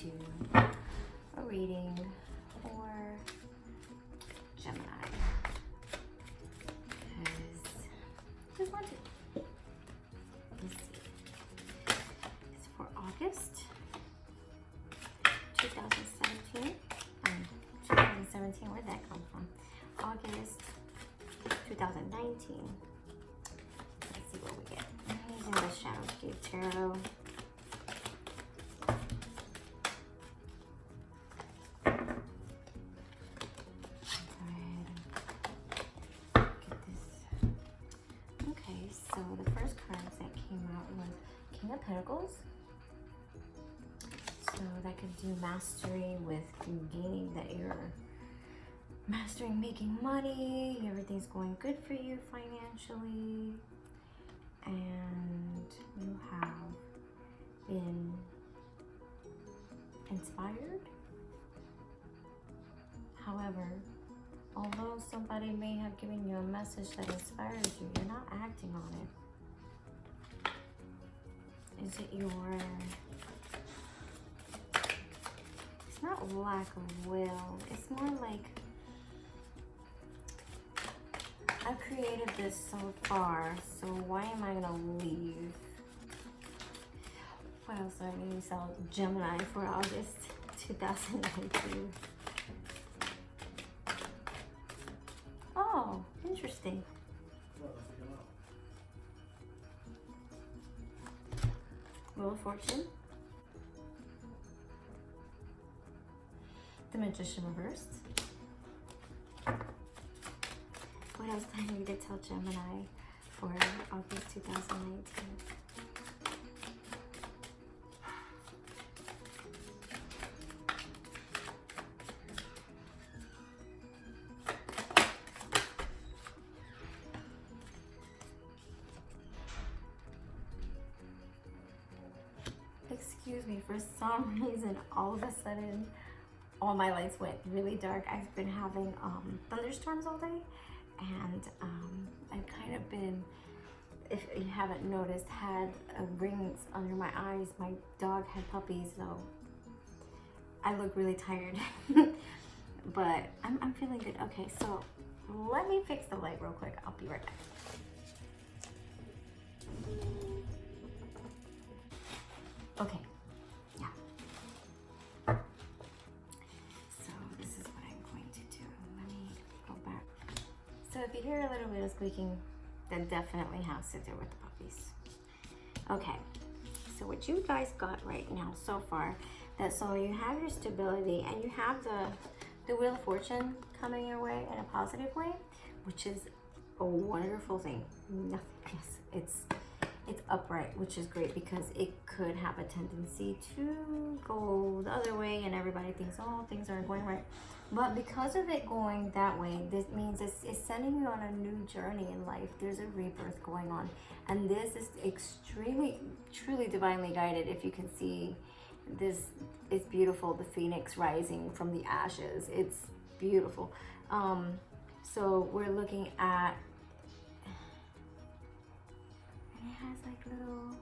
do a reading for Gemini. Because I just want to. Let's see. It's for August 2017. 2017, where'd that come from? August 2019. Let's see what we get. I'm using the Shadowscape Tarot. Okay, so the first cards that came out was King of Pentacles. So that could do mastery with gaining that you're mastering making money, everything's going good for you financially, and you have been inspired. However, although somebody may have given you a message that inspires you, you're not acting on it. Is it your... It's not lack of will. It's more like, I've created this so far, so why am I gonna leave? What else do I need to sell? Gemini for August 2019. Oh, interesting. Wheel of Fortune. The Magician reversed. What else do I need to tell Gemini for August 2019? Excuse me, for some reason, all of a sudden, all my lights went really dark. I've been having thunderstorms all day, and I've kind of been, if you haven't noticed, had rings under my eyes. My dog had puppies, so I look really tired, but I'm feeling good. Okay, so let me fix the light real quick. I'll be right back. Okay, yeah. So this is what I'm going to do. Let me go back. So if you hear a little bit of squeaking, that definitely has to do with the puppies. Okay, so what you guys got right now so far, so you have your stability and you have the Wheel of Fortune coming your way in a positive way, which is a wonderful thing. Nothing, yes, it's upright, which is great because it could have a tendency to go the other way and everybody thinks, oh, things aren't going right. But because of it going that way, this means it's sending you on a new journey in life. There's a rebirth going on. And this is extremely, truly divinely guided. If you can see this, it's beautiful. The phoenix rising from the ashes. It's beautiful. So we're looking at, it has like little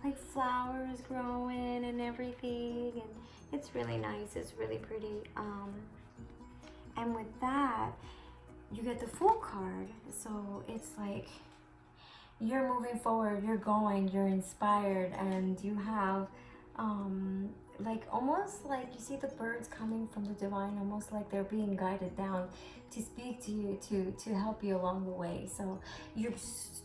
like flowers growing and everything, and it's really nice. It's really pretty. And with that, you get the Fool card. So it's like you're moving forward, you're going, you're inspired, and you have like almost like you see the birds coming from the divine, almost like they're being guided down to speak to you, to help you along the way. So you're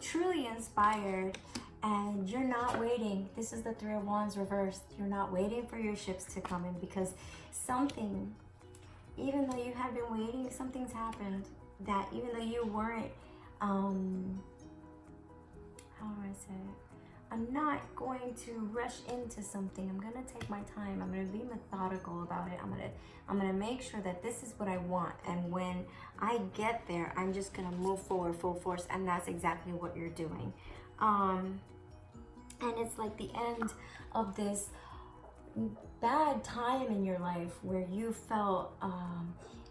truly inspired and you're not waiting. This is the Three of Wands reversed. You're not waiting for your ships to come in, because something, even though you have been waiting, something's happened that even though you weren't, how do I say it? I'm not going to rush into something. I'm gonna take my time. I'm gonna be methodical about it. I'm gonna make sure that this is what I want. And when I get there, I'm just gonna move forward full force. And that's exactly what you're doing. And it's like the end of this bad time in your life where you felt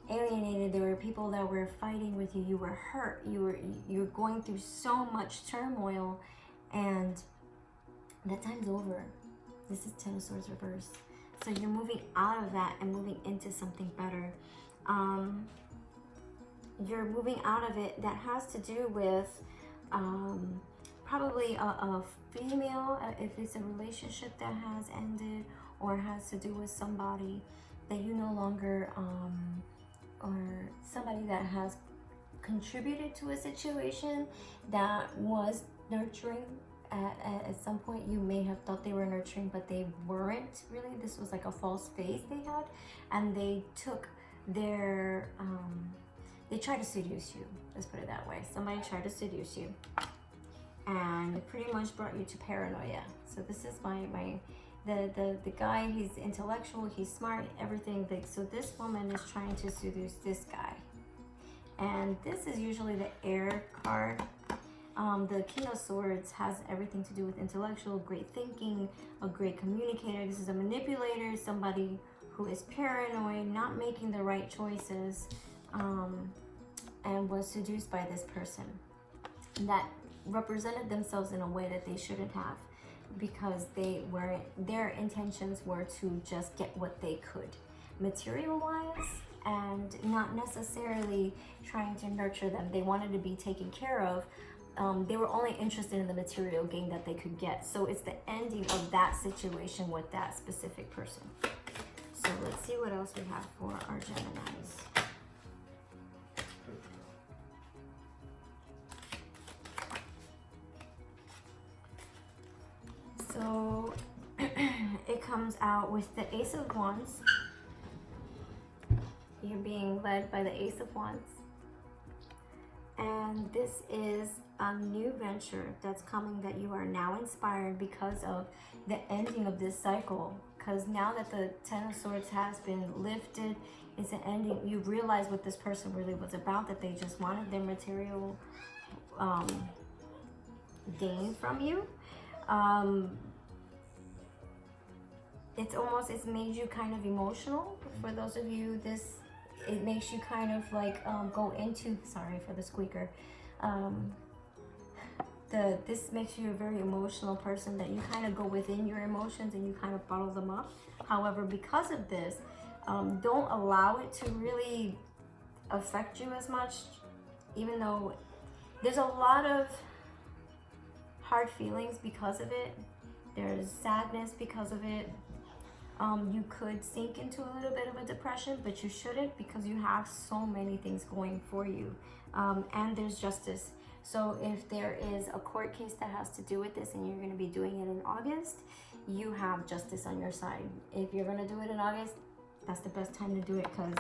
alienated. There were people that were fighting with you. You were hurt. You were going through so much turmoil, and that time's over. This is Ten of Swords reversed. So you're moving out of that and moving into something better. You're moving out of it that has to do with probably a female, if it's a relationship that has ended, or has to do with somebody that you no longer, or somebody that has contributed to a situation that was nurturing. At some point you may have thought they were nurturing, but they weren't really. This was like a false face they had, and they took their they tried to seduce you, let's put it that way. Somebody tried to seduce you and it pretty much brought you to paranoia. So this is the guy, he's intellectual, he's smart, everything. So this woman is trying to seduce this guy, and this is usually the air card. The King of Swords has everything to do with intellectual, great thinking, a great communicator. This is a manipulator, somebody who is paranoid, not making the right choices, and was seduced by this person that represented themselves in a way that they shouldn't have, because their intentions were to just get what they could material-wise, and not necessarily trying to nurture them. They wanted to be taken care of. They were only interested in the material gain that they could get. So it's the ending of that situation with that specific person. So let's see what else we have for our Geminis. So it comes out with the Ace of Wands. You're being led by the Ace of Wands. And this is a new venture that's coming, that you are now inspired because of the ending of this cycle. Because now that the Ten of Swords has been lifted, it's an ending. You realize what this person really was about, that they just wanted their material gain from you. It's made you kind of emotional. For those of you, it makes you kind of like go into, sorry for the squeaker, this makes you a very emotional person, that you kind of go within your emotions and you kind of bottle them up. However, because of this, don't allow it to really affect you as much, even though there's a lot of hard feelings because of it. There's sadness because of it. You could sink into a little bit of a depression, but you shouldn't, because you have so many things going for you. And there's justice. So if there is a court case that has to do with this, and you're going to be doing it in August, you have justice on your side. If you're going to do it in August, that's the best time to do it, because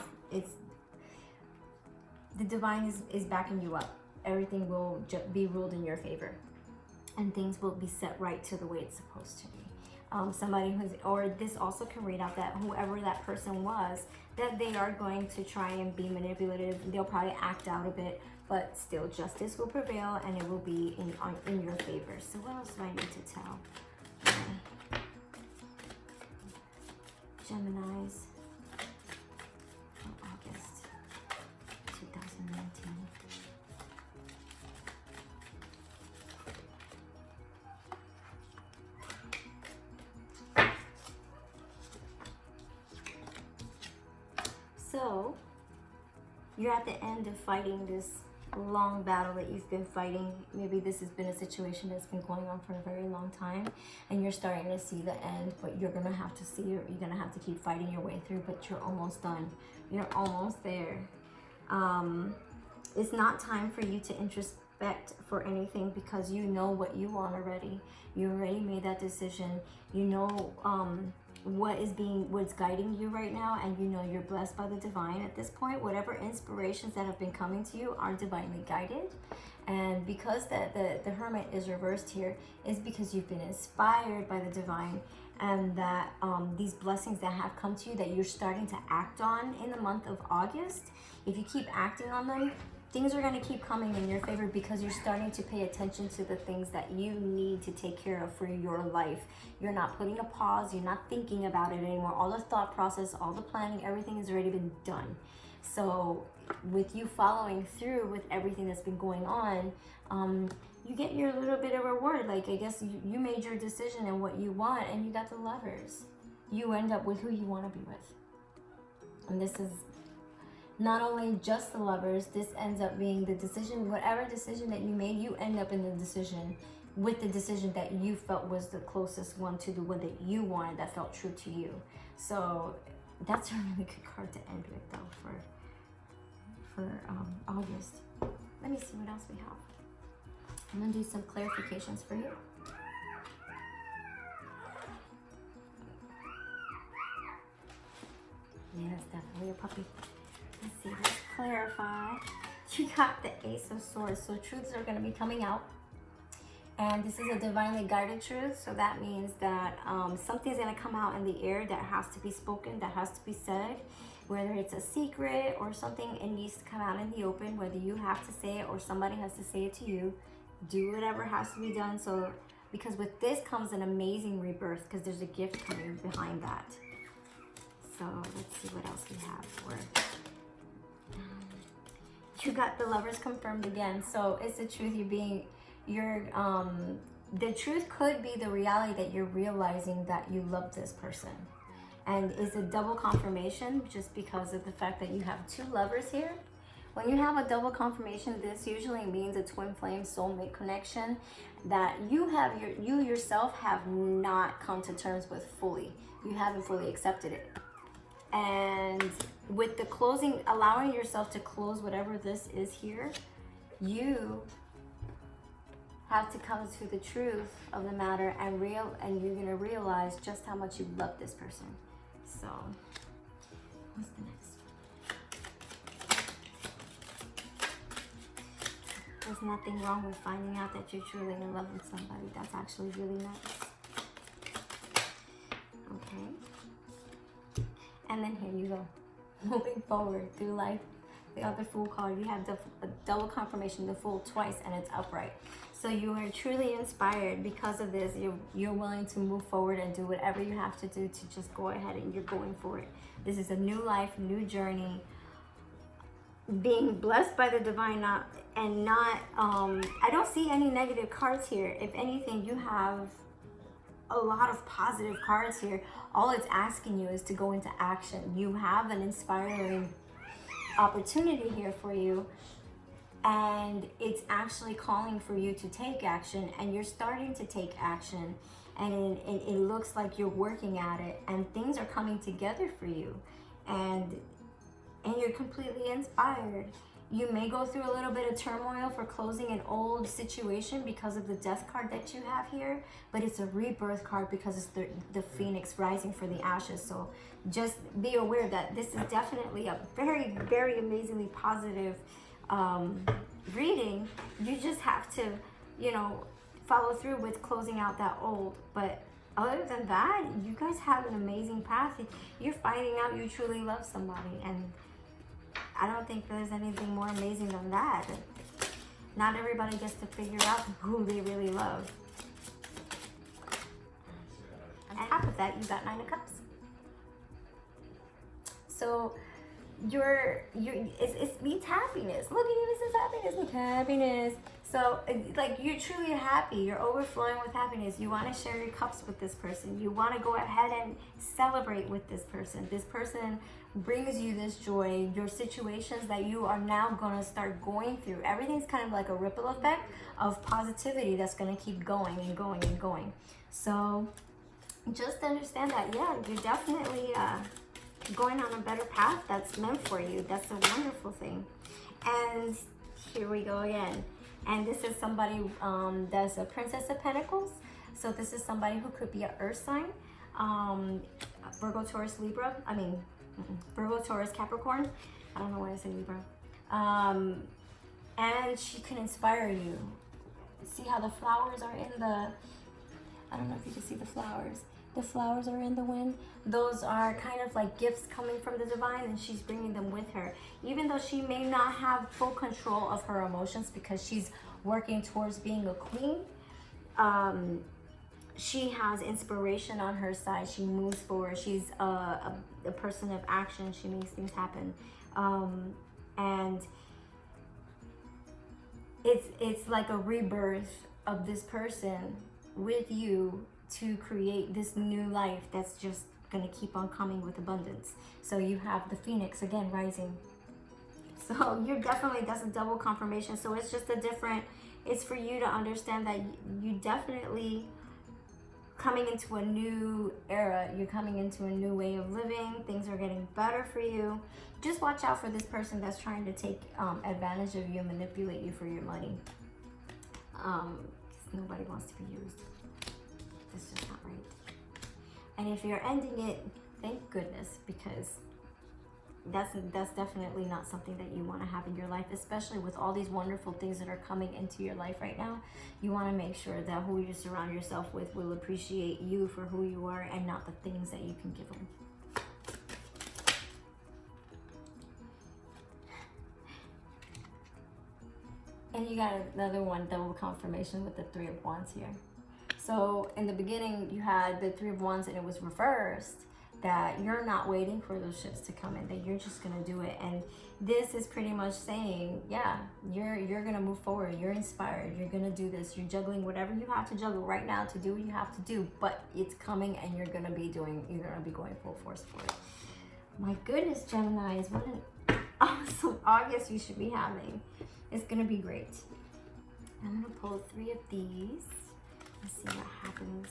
the divine is backing you up. Everything will be ruled in your favor, and things will be set right to the way it's supposed to be. Somebody or this also can read out that whoever that person was, that they are going to try and be manipulative. They'll probably act out a bit, but still justice will prevail, and it will be in your favor. So what else do I need to tell Geminis for August 2019? So you're at the end of fighting this long battle that you've been fighting. Maybe this has been a situation that's been going on for a very long time, and you're starting to see the end, but you're gonna have to you're gonna have to keep fighting your way through, but you're almost done. You're almost there. It's not time for you to introspect for anything, because you know what you want already. You already made that decision. You know what's guiding you right now, and you know you're blessed by the divine at this point. Whatever inspirations that have been coming to you are divinely guided, and because the Hermit is reversed here, is because you've been inspired by the divine, and that these blessings that have come to you that you're starting to act on in the month of August, if you keep acting on them, things are going to keep coming in your favor, because you're starting to pay attention to the things that you need to take care of for your life. You're not putting a pause. You're not thinking about it anymore. All the thought process, all the planning, everything has already been done. So with you following through with everything that's been going on, you get your little bit of reward. Like, I guess you made your decision and what you want, and you got the Lovers. you end up with who you want to be with. And this is not only just the Lovers, this ends up being the decision, whatever decision that you made, you end up in the decision with the decision that you felt was the closest one to the one that you wanted, that felt true to you. So that's a really good card to end with though for August. Let me see what else we have. I'm gonna do some clarifications for you. Yeah, it's definitely a puppy. Let's see, let's clarify. You got the Ace of Swords, so truths are going to be coming out. And this is a divinely guided truth, so that means that something's going to come out in the air that has to be spoken, that has to be said. Whether it's a secret or something, it needs to come out in the open, whether you have to say it or somebody has to say it to you. Do whatever has to be done. So, because with this comes an amazing rebirth, because there's a gift coming behind that. So let's see what else we have for you. Got the Lovers confirmed again. So it's the truth. The truth could be the reality that you're realizing that you love this person, and is a double confirmation just because of the fact that you have two lovers here. When you have a double confirmation, this usually means a twin flame soulmate connection that you yourself have not come to terms with fully. You haven't fully accepted it. And with the closing, allowing yourself to close whatever this is here, you have to come to the truth of the matter and you're gonna realize just how much you love this person. So, what's the next? There's nothing wrong with finding out that you're truly in love with somebody. That's actually really nice. Okay. And then here you go. Moving forward through life, the other Fool card, you have the double confirmation, the Fool twice, and it's upright. So you are truly inspired because of this. You're willing to move forward and do whatever you have to do to just go ahead, and you're going for it. This is a new life, new journey. Being blessed by the divine, I don't see any negative cards here. If anything, you have a lot of positive cards here. All it's asking you is to go into action. You have an inspiring opportunity here for you, and it's actually calling for you to take action, and you're starting to take action, and it looks like you're working at it, and things are coming together for you, and you're completely inspired. You may go through a little bit of turmoil for closing an old situation because of the Death card that you have here, but it's a rebirth card because it's the Phoenix rising for the ashes. So just be aware that this is definitely a very, very amazingly positive reading. You just have to, follow through with closing out that old. But other than that, you guys have an amazing path. You're finding out you truly love somebody, and I don't think there's anything more amazing than that. Not everybody gets to figure out who they really love. On top of that, you got 9 of Cups. So it means happiness. Look at you, this is happiness. Look, happiness. So like, you're truly happy. You're overflowing with happiness. You want to share your cups with this person. You want to go ahead and celebrate with this person. This person brings you this joy. Your situations that you are now going to start going through, everything's kind of like a ripple effect of positivity that's going to keep going and going and going. So just understand that, yeah, you're definitely going on a better path that's meant for you. That's a wonderful thing. And here we go again. And this is somebody that's a Princess of Pentacles. So this is somebody who could be an earth sign, Virgo, Taurus, Libra. Virgo, Taurus, Capricorn. I don't know why I say Libra. And she can inspire you. See how the flowers are in the, I don't know if you can see the flowers. The flowers are in the wind. Those are kind of like gifts coming from the divine, and she's bringing them with her. Even though she may not have full control of her emotions because she's working towards being a queen, she has inspiration on her side. She moves forward. She's a person of action. She makes things happen. And it's like a rebirth of this person with you to create this new life that's just going to keep on coming with abundance. So you have the Phoenix again rising. So you're definitely, that's a double confirmation. So it's just a different, it's for you to understand that you definitely coming into a new era. You're coming into a new way of living. Things are getting better for you. Just watch out for this person that's trying to take advantage of you and manipulate you for your money. Nobody wants to be used. That's just not right. And if you're ending it, thank goodness, because that's definitely not something that you want to have in your life, especially with all these wonderful things that are coming into your life right now. You want to make sure that who you surround yourself with will appreciate you for who you are and not the things that you can give them. And you got another one, double confirmation with the Three of Wands here. So in the beginning, you had the Three of Wands and it was reversed, that you're not waiting for those ships to come in, that you're just gonna do it. And this is pretty much saying, yeah, you're gonna move forward, you're inspired, you're gonna do this, you're juggling whatever you have to juggle right now to do what you have to do, but it's coming and you're gonna be going full force for it. My goodness, Geminis, what an awesome August you should be having. It's gonna be great. I'm gonna pull 3 of these. Let's see what happens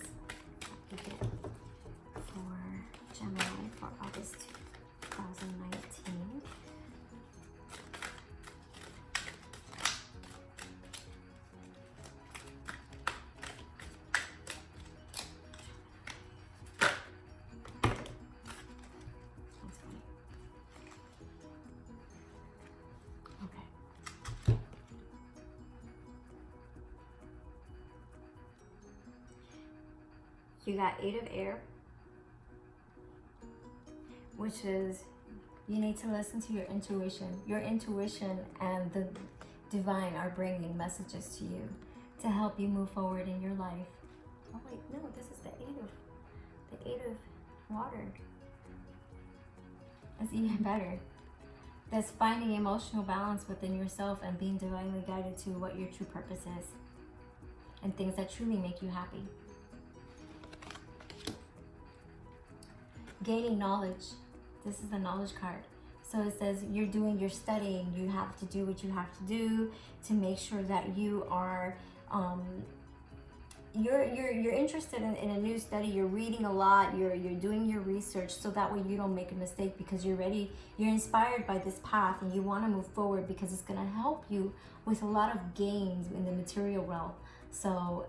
for Gemini for August 2019. You got 8 of air, which is you need to listen to your intuition. Your intuition and the divine are bringing messages to you to help you move forward in your life. Oh wait, no, this is the 8 of water. That's even better. That's finding emotional balance within yourself and being divinely guided to what your true purpose is and things that truly make you happy. Gaining knowledge. This is the knowledge card. So it says you're doing your studying. You have to do what you have to do to make sure that you are you're interested in a new study. You're reading a lot. You're doing your research so that way you don't make a mistake, because you're inspired by this path and you want to move forward because it's going to help you with a lot of gains in the material realm. So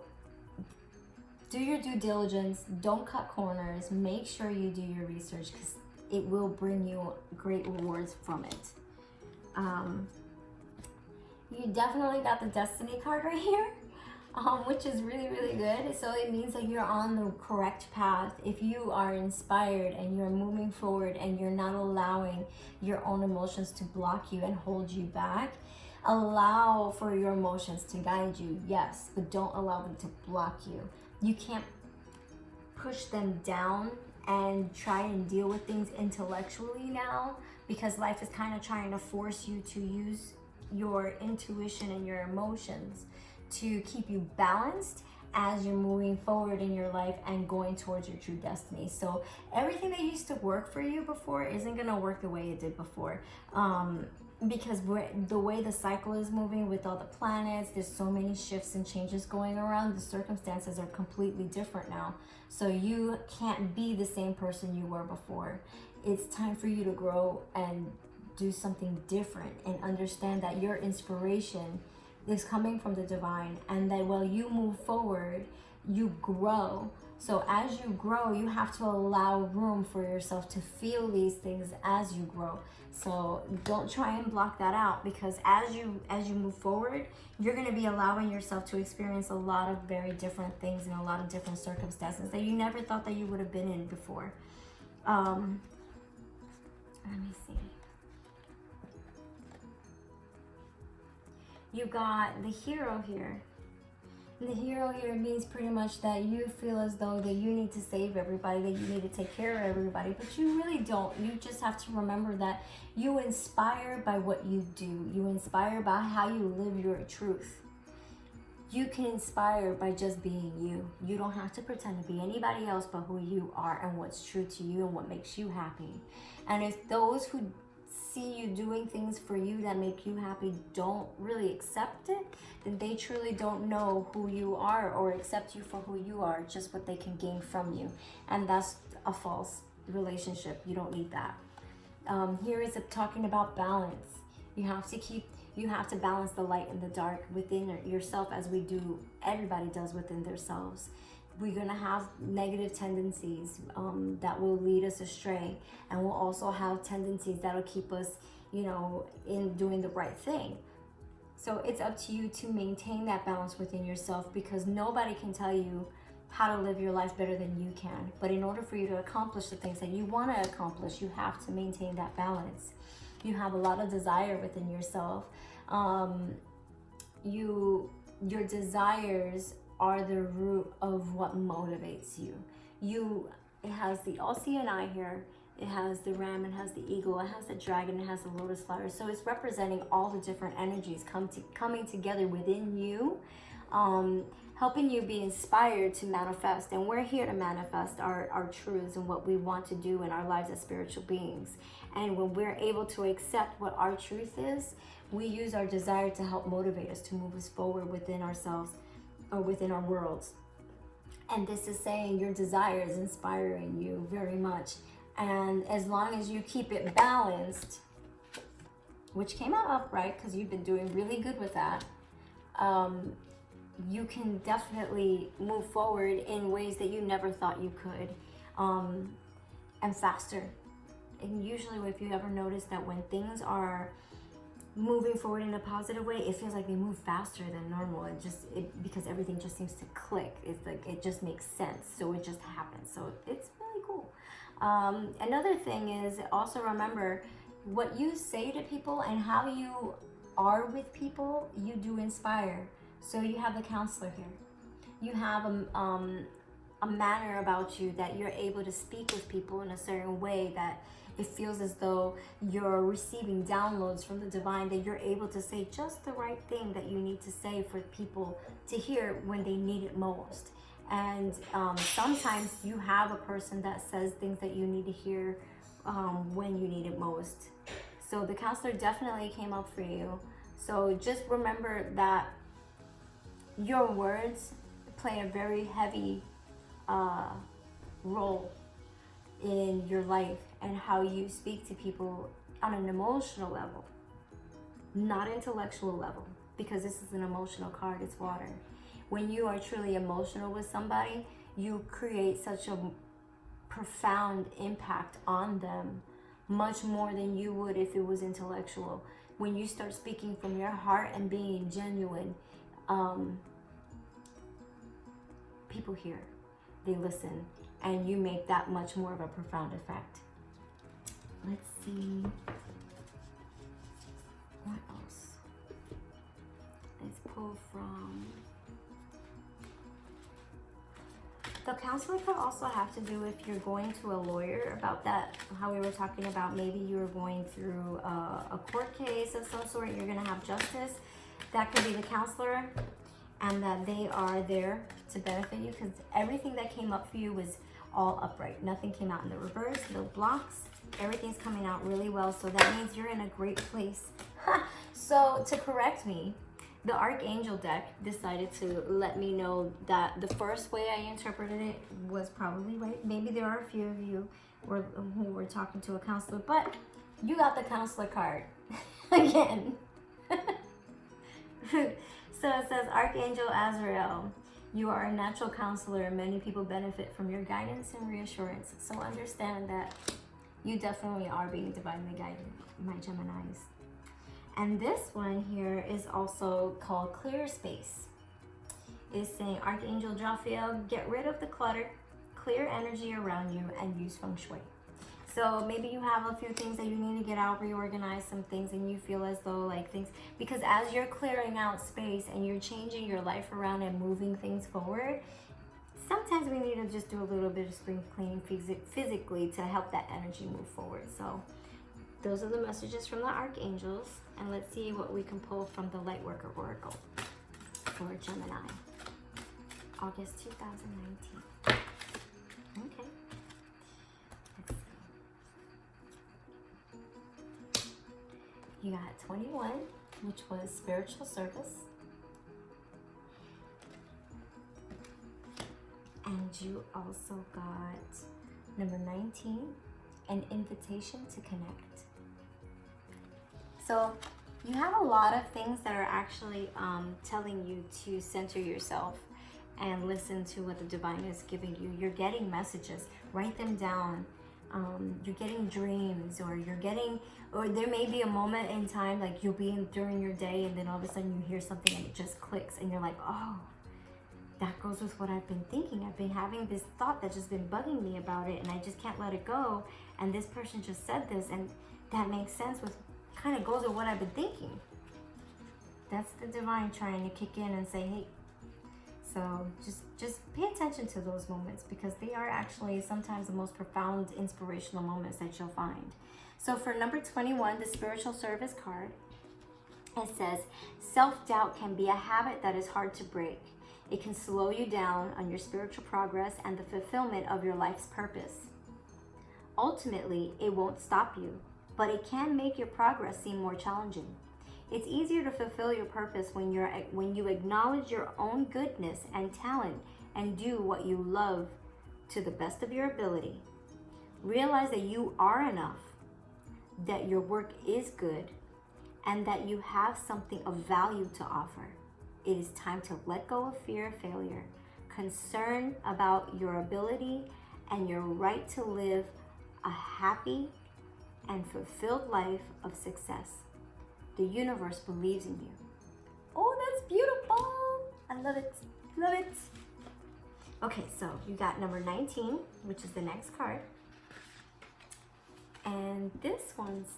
do your due diligence, don't cut corners, make sure you do your research because it will bring you great rewards from it. You definitely got the Destiny card right here, which is really, really good. So it means that you're on the correct path. If you are inspired and you're moving forward and you're not allowing your own emotions to block you and hold you back, allow for your emotions to guide you, yes, but don't allow them to block you. You can't push them down and try and deal with things intellectually now, because life is kind of trying to force you to use your intuition and your emotions to keep you balanced as you're moving forward in your life and going towards your true destiny. So everything that used to work for you before isn't going to work the way it did before. Because the way the cycle is moving with all the planets, there's so many shifts and changes going around. The circumstances are completely different now. So you can't be the same person you were before. It's time for you to grow and do something different and understand that your inspiration is coming from the divine, and that while you move forward, you grow. So as you grow, you have to allow room for yourself to feel these things as you grow. So don't try and block that out, because as you move forward, you're going to be allowing yourself to experience a lot of very different things and a lot of different circumstances that you never thought that you would have been in before. Let me see. You got the Hero here. The Hero here means pretty much that you feel as though that you need to save everybody, that you need to take care of everybody, but you really don't. You just have to remember that you inspire by what you do. You inspire by how you live your truth. You can inspire by just being you. You don't have to pretend to be anybody else but who you are and what's true to you and what makes you happy. And if those who see you doing things for you that make you happy don't really accept it, then they truly don't know who you are or accept you for who you are, just what they can gain from you. And that's a false relationship. You don't need that. Here is talking about balance. You have to balance the light and the dark within yourself, as everybody does within themselves. We're gonna have negative tendencies that will lead us astray, and we'll also have tendencies that'll keep us, in doing the right thing. So it's up to you to maintain that balance within yourself, because nobody can tell you how to live your life better than you can. But in order for you to accomplish the things that you want to accomplish, you have to maintain that balance. You have a lot of desire within yourself. Your desires are the root of what motivates you. It has the All-Seeing Eye here. It has the ram, it has the eagle, it has the dragon, it has the lotus flower. So it's representing all the different energies coming together within you, helping you be inspired to manifest. And we're here to manifest our truths and what we want to do in our lives as spiritual beings. And when we're able to accept what our truth is, we use our desire to help motivate us, to move us forward within ourselves or within our worlds. And this is saying your desire is inspiring you very much. And as long as you keep it balanced, which came out upright because you've been doing really good with that, you can definitely move forward in ways that you never thought you could, and faster. And usually, if you ever notice that when things are moving forward in a positive way, it feels like they move faster than normal. Because everything just seems to click. It's like it just makes sense. So it just happens. So it's really cool. Another thing is also remember what you say to people and how you are with people. You do inspire. So you have the counselor here. You have a manner about you that you're able to speak with people in a certain way that it feels as though you're receiving downloads from the divine, that you're able to say just the right thing that you need to say for people to hear when they need it most. And sometimes you have a person that says things that you need to hear when you need it most. So the counselor definitely came up for you. So just remember that your words play a very heavy role in your life and how you speak to people on an emotional level, not intellectual level, because this is an emotional card, it's water. When you are truly emotional with somebody, you create such a profound impact on them, much more than you would if it was intellectual. When you start speaking from your heart and being genuine, people hear, they listen, and you make that much more of a profound effect. Let's see. What else? Let's pull from... The counselor could also have to do if you're going to a lawyer about that, how we were talking about maybe you were going through a court case of some sort, you're going to have justice. That could be the counselor, and that they are there to benefit you, because everything that came up for you was all upright. Nothing came out in the reverse, no blocks. Everything's coming out really well, so that means you're in a great place. So to correct me, the Archangel deck decided to let me know that the first way I interpreted it was probably right. Maybe there are a few of you who were talking to a counselor, but you got the counselor card again. So it says, Archangel Azrael, you are a natural counselor and many people benefit from your guidance and reassurance. So understand that you definitely are being divinely guided, my Geminis. And this one here is also called Clear Space. It's saying, Archangel Jophiel, get rid of the clutter, clear energy around you, and use feng shui. So maybe you have a few things that you need to get out, reorganize some things, and you feel as though like things, because as you're clearing out space and you're changing your life around and moving things forward, sometimes we need to just do a little bit of spring cleaning physically to help that energy move forward. So those are the messages from the archangels, and let's see what we can pull from the Lightworker Oracle for for Gemini. August 2019. Okay. Let's see. You got 21, which was spiritual service. And you also got number 19, an invitation to connect. So you have a lot of things that are actually telling you to center yourself and listen to what the divine is giving you. You're getting messages, write them down. You're getting dreams, or there may be a moment in time, like you'll be during your day and then all of a sudden you hear something and it just clicks and you're like, oh, that goes with what I've been thinking. I've been having this thought that's just been bugging me about it and I just can't let it go. And this person just said this and that makes sense with, kind of goes with what I've been thinking. That's the divine trying to kick in and say, hey. So just pay attention to those moments, because they are actually sometimes the most profound inspirational moments that you'll find. So for number 21, the spiritual service card, it says, self-doubt can be a habit that is hard to break. It can slow you down on your spiritual progress and the fulfillment of your life's purpose. Ultimately, it won't stop you, but it can make your progress seem more challenging. It's easier to fulfill your purpose when you acknowledge your own goodness and talent and do what you love to the best of your ability. Realize that you are enough, that your work is good, and that you have something of value to offer. It is time to let go of fear of failure, concern about your ability and your right to live a happy and fulfilled life of success. The universe believes in you. Oh, that's beautiful. I love it. Love it. Okay, so you got number 19, which is the next card. And this one's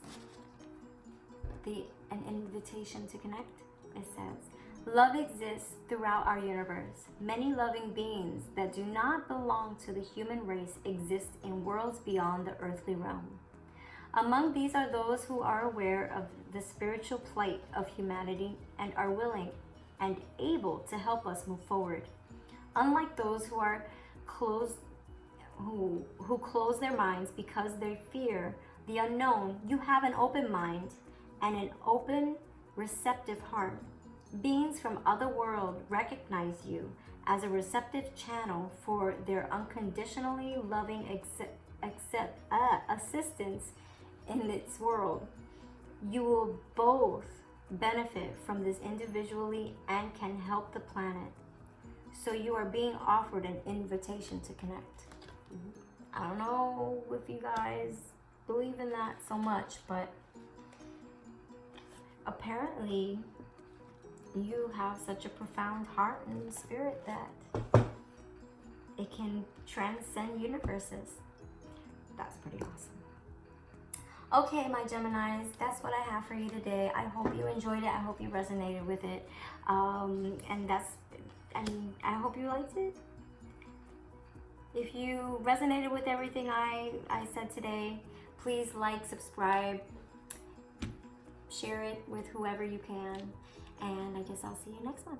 an invitation to connect. It says, love exists throughout our universe. Many loving beings that do not belong to the human race exist in worlds beyond the earthly realm. Among these are those who are aware of the spiritual plight of humanity and are willing and able to help us move forward. Unlike those who are who close their minds because they fear the unknown, you have an open mind and an open, receptive heart. Beings from other world recognize you as a receptive channel for their unconditionally loving assistance in its world. You will both benefit from this individually and can help the planet. So you are being offered an invitation to connect. I don't know if you guys believe in that so much, but apparently you have such a profound heart and spirit that it can transcend universes. That's pretty awesome. Okay, my Geminis, that's what I have for you today. I hope you enjoyed it. I hope you resonated with it. And I hope you liked it. If you resonated with everything I said today, please like, subscribe, share it with whoever you can. And I guess I'll see you next month.